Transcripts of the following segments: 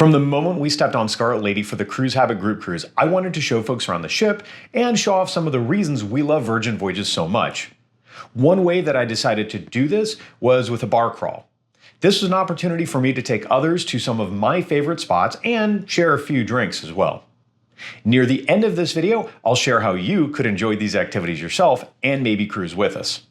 From the moment we stepped on Scarlet Lady for the CruiseHabit Group Cruise, I wanted to show folks around the ship and show off some of the reasons we love Virgin Voyages so much. One way that I decided to do this was with a bar crawl. This was an opportunity for me to take others to some of my favorite spots and share a few drinks as well. Near the end of this video, I'll share how you could enjoy these activities yourself and maybe cruise with us.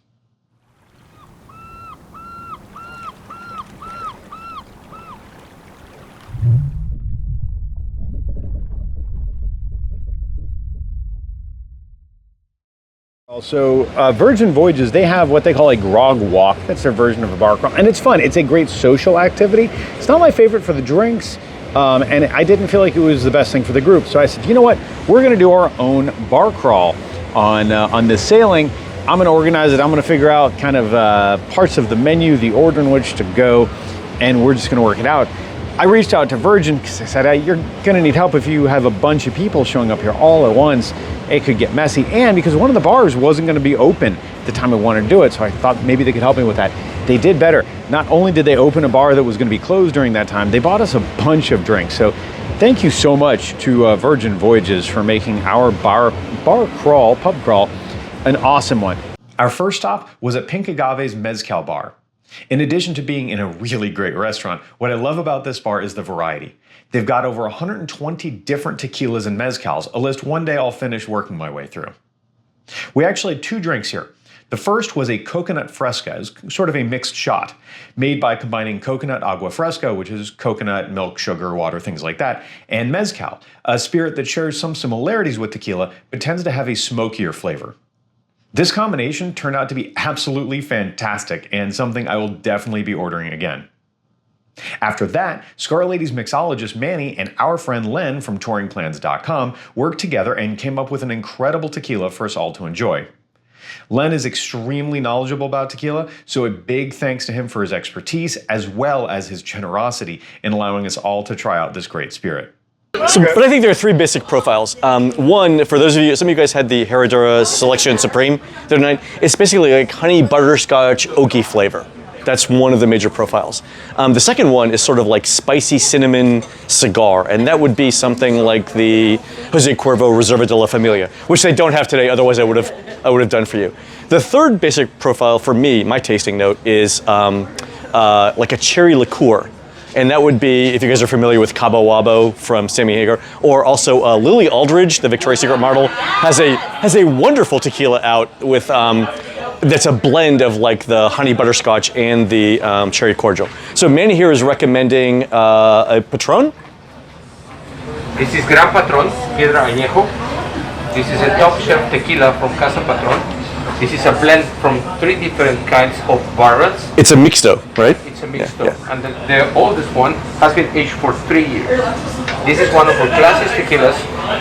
So Virgin Voyages, they have what they call a Grog Walk. That's their version of a bar crawl, and it's fun. It's a great social activity. It's not my favorite for the drinks, and I didn't feel like it was the best thing for the group. So I said, you know what? We're going to do our own bar crawl on this sailing. I'm going to organize it. I'm going to figure out kind of parts of the menu, the order in which to go, and we're just going to work it out. I reached out to Virgin because I said, hey, you're going to need help if you have a bunch of people showing up here all at once. It could get messy, and because one of the bars wasn't going to be open at the time I wanted to do it, so I thought maybe they could help me with that. They did better. Not only did they open a bar that was going to be closed during that time, they bought us a bunch of drinks. So thank you so much to Virgin Voyages for making our pub crawl, an awesome one. Our first stop was at Pink Agave's Mezcal Bar. In addition to being in a really great restaurant, what I love about this bar is the variety. They've got over 120 different tequilas and mezcals, a list one day I'll finish working my way through. We actually had two drinks here. The first was a coconut fresca, sort of a mixed shot, made by combining coconut agua fresca, which is coconut, milk, sugar, water, things like that, and mezcal, a spirit that shares some similarities with tequila, but tends to have a smokier flavor. This combination turned out to be absolutely fantastic and something I will definitely be ordering again. After that, Scarlet Lady's mixologist Manny and our friend Len from touringplans.com worked together and came up with an incredible tequila for us all to enjoy. Len is extremely knowledgeable about tequila, so a big thanks to him for his expertise as well as his generosity in allowing us all to try out this great spirit. So, but I think there are three basic profiles. One, for those of you, some of you guys had the Herradura Selection Supreme the other night. It's basically like honey butterscotch oaky flavor. That's one of the major profiles. The second one is sort of like spicy cinnamon cigar, and that would be something like the Jose Cuervo Reserva de la Familia, which they don't have today. Otherwise, I would have done for you. The third basic profile for me, my tasting note, is like a cherry liqueur. And that would be, if you guys are familiar with Cabo Wabo from Sammy Hagar, or also Lily Aldridge, the Victoria's Secret model, has a wonderful tequila out with that's a blend of like the honey butterscotch and the cherry cordial. So Manny here is recommending a Patron. This is Gran Patron, Piedra Añejo. This is a top shelf tequila from Casa Patron. This is a blend from 3 different kinds of barrels. It's a mixto, right? It's a mixto, yeah. And the oldest one has been aged for 3 years. This is one of our classiest tequilas.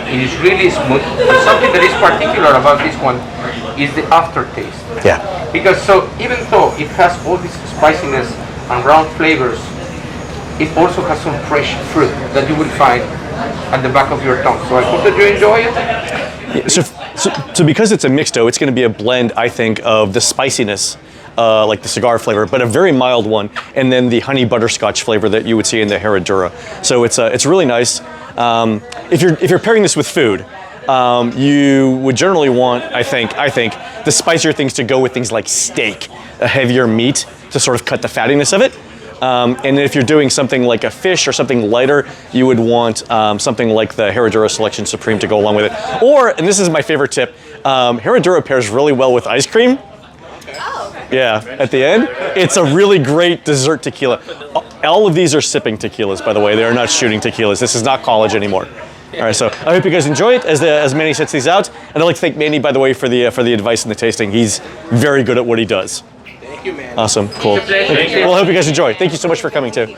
It is really smooth, and something that is particular about this one is the aftertaste. Yeah. Because so even though it has all this spiciness and round flavors, it also has some fresh fruit that you will find at the back of your tongue. So I hope that you enjoy it. Yeah, so because it's a mixto, it's going to be a blend, I think, of the spiciness, like the cigar flavor, but a very mild one, and then the honey butterscotch flavor that you would see in the Herradura. So it's really nice. If you're pairing this with food, you would generally want, I think, the spicier things to go with things like steak, a heavier meat to sort of cut the fattiness of it. And if you're doing something like a fish or something lighter, you would want something like the Herradura Selection Supreme to go along with it. Or, and this is my favorite tip, Herradura pairs really well with ice cream. Oh. Yeah, at the end. It's a really great dessert tequila. All of these are sipping tequilas, by the way. They are not shooting tequilas. This is not college anymore. All right, so I hope you guys enjoy it as Manny sets these out. And I'd like to thank Manny, by the way, for the advice and the tasting. He's very good at what he does. Thank you, man. Awesome, cool. Well, I hope you guys enjoy. Thank you so much for coming too.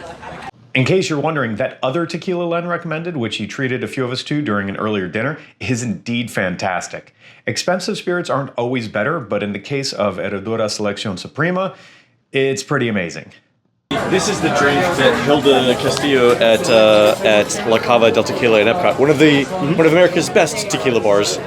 In case you're wondering, that other tequila Len recommended, which he treated a few of us to during an earlier dinner, is indeed fantastic. Expensive spirits aren't always better, but in the case of Herradura Selección Suprema, it's pretty amazing. This is the drink that Hilda Castillo at La Cava del Tequila in Epcot, one of America's best tequila bars,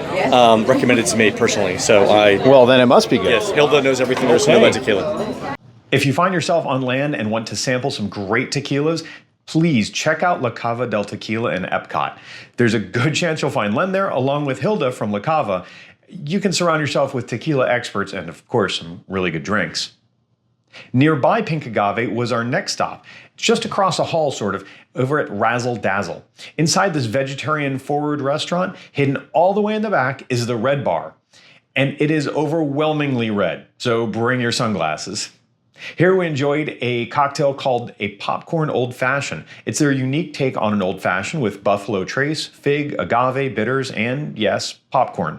recommended to me personally. So well, then it must be good. Yes, Hilda knows everything there is to know about tequila. If you find yourself on land and want to sample some great tequilas, please check out La Cava del Tequila in Epcot. There's a good chance you'll find Len there, along with Hilda from La Cava. You can surround yourself with tequila experts and, of course, some really good drinks. Nearby Pink Agave was our next stop, just across a hall sort of, over at Razzle Dazzle. Inside this vegetarian forward restaurant, hidden all the way in the back, is the Red Bar. And it is overwhelmingly red, so bring your sunglasses. Here we enjoyed a cocktail called a popcorn old fashioned. It's their unique take on an old fashioned with buffalo trace, fig, agave, bitters, and yes, popcorn.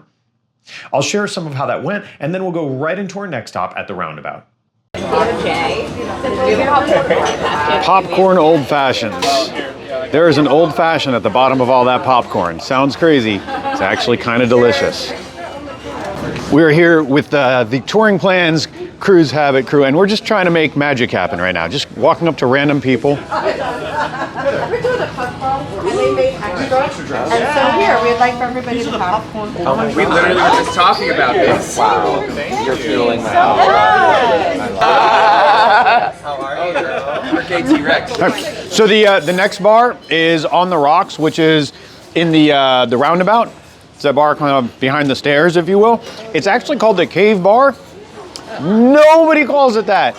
I'll share some of how that went, and then we'll go right into our next stop at the Roundabout. Popcorn old fashions. There is an old fashioned at the bottom of all that popcorn. Sounds crazy. It's actually kind of delicious. We're here with the Touring Plans CruiseHabit crew, and we're just trying to make magic happen right now. Just walking up to random people. We're doing a puck ball, and they made extra. And so here, we'd like for everybody to have popcorn. We literally were just talking about this. Wow, you're fueling my How are you? Arcade T-Rex. So the next bar is on the rocks, which is in the Roundabout. It's a bar kind of behind the stairs, if you will. It's actually called the Cave Bar. Nobody calls it that.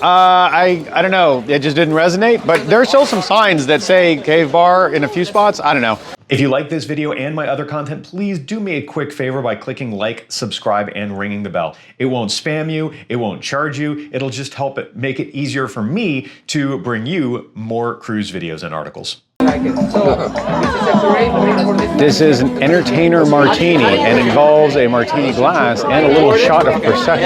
I don't know, it just didn't resonate, but there are still some signs that say Cave Bar in a few spots. I don't know. If you like this video and my other content, please do me a quick favor by clicking like, subscribe, and ringing the bell. It won't spam you, it won't charge you, it'll just help it make it easier for me to bring you more cruise videos and articles. This is an entertainer martini and involves a martini glass and a little shot of Prosecco.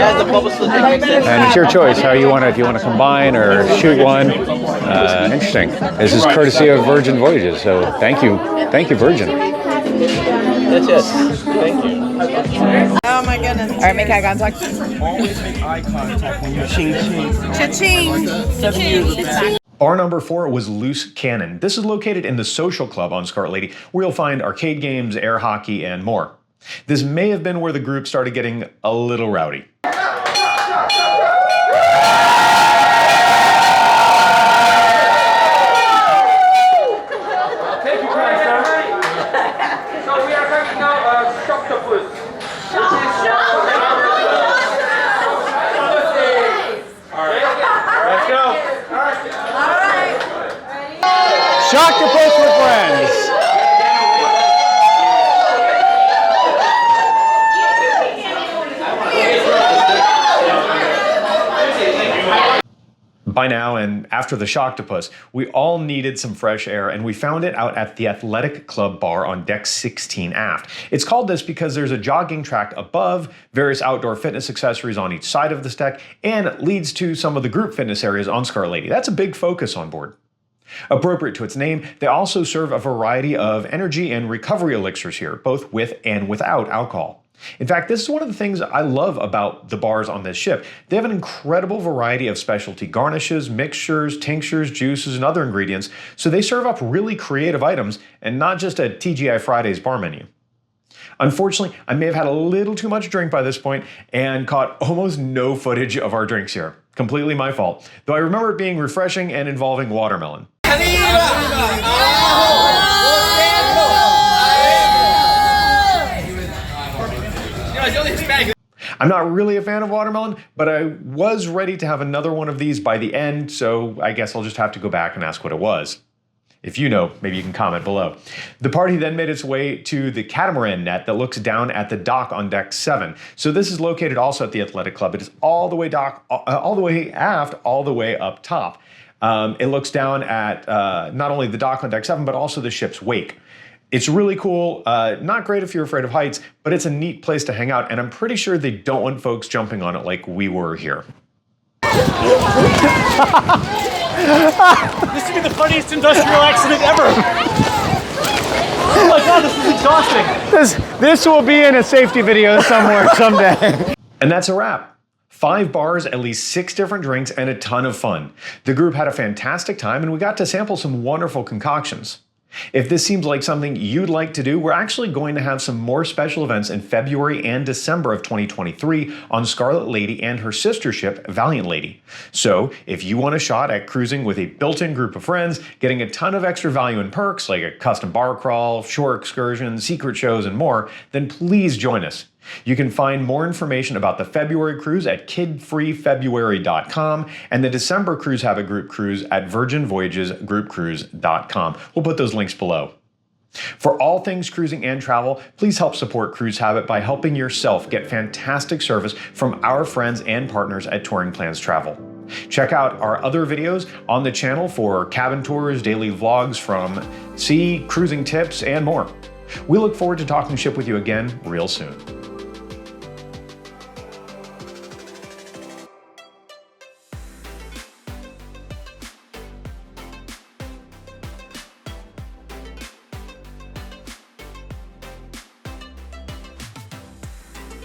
And it's your choice how you want to, if you want to combine or shoot one. Interesting. This is courtesy of Virgin Voyages, so thank you. Thank you, Virgin. That's it. Thank you. Oh my goodness. All right, make eye contact. Always make eye contact when you're ching-ching. Cha-ching. 7 years of that. Bar number 4 was Loose Cannon. This is located in the Social Club on Scarlet Lady, where you'll find arcade games, air hockey, and more. This may have been where the group started getting a little rowdy. So we are having now Octopus. Let's go. Shocktopus with friends. By now, and after the Shocktopus, we all needed some fresh air, and we found it out at the Athletic Club bar on deck 16 aft. It's called this because there's a jogging track above, various outdoor fitness accessories on each side of this deck, and it leads to some of the group fitness areas on Scarlet Lady. That's a big focus on board. Appropriate to its name, they also serve a variety of energy and recovery elixirs here, both with and without alcohol. In fact, this is one of the things I love about the bars on this ship. They have an incredible variety of specialty garnishes, mixtures, tinctures, juices, and other ingredients, so they serve up really creative items and not just a TGI Fridays bar menu. Unfortunately, I may have had a little too much drink by this point and caught almost no footage of our drinks here. Completely my fault, though I remember it being refreshing and involving watermelon. I'm not really a fan of watermelon, but I was ready to have another one of these by the end, so I guess I'll just have to go back and ask what it was. If you know, maybe you can comment below. The party then made its way to the Catamaran Net that looks down at the dock on deck 7. So this is located also at the Athletic Club. It is all the way all the way aft, all the way up top. It looks down at not only the dock on deck 7, but also the ship's wake. It's really cool, not great if you're afraid of heights, but it's a neat place to hang out, and I'm pretty sure they don't want folks jumping on it like we were here. This would be the funniest industrial accident ever. Oh my god, this is exhausting. This will be in a safety video somewhere someday. And that's a wrap. 5 bars, at least 6 different drinks, and a ton of fun. The group had a fantastic time, and we got to sample some wonderful concoctions. If this seems like something you'd like to do, we're actually going to have some more special events in February and December of 2023 on Scarlet Lady and her sister ship, Valiant Lady. So if you want a shot at cruising with a built-in group of friends, getting a ton of extra value and perks like a custom bar crawl, shore excursions, secret shows, and more, then please join us. You can find more information about the February cruise at kidfreefebruary.com and the December CruiseHabit Group Cruise at virginvoyagesgroupcruise.com. We'll put those links below. For all things cruising and travel, please help support CruiseHabit by helping yourself get fantastic service from our friends and partners at Touring Plans Travel. Check out our other videos on the channel for cabin tours, daily vlogs from sea, cruising tips, and more. We look forward to talking ship with you again real soon.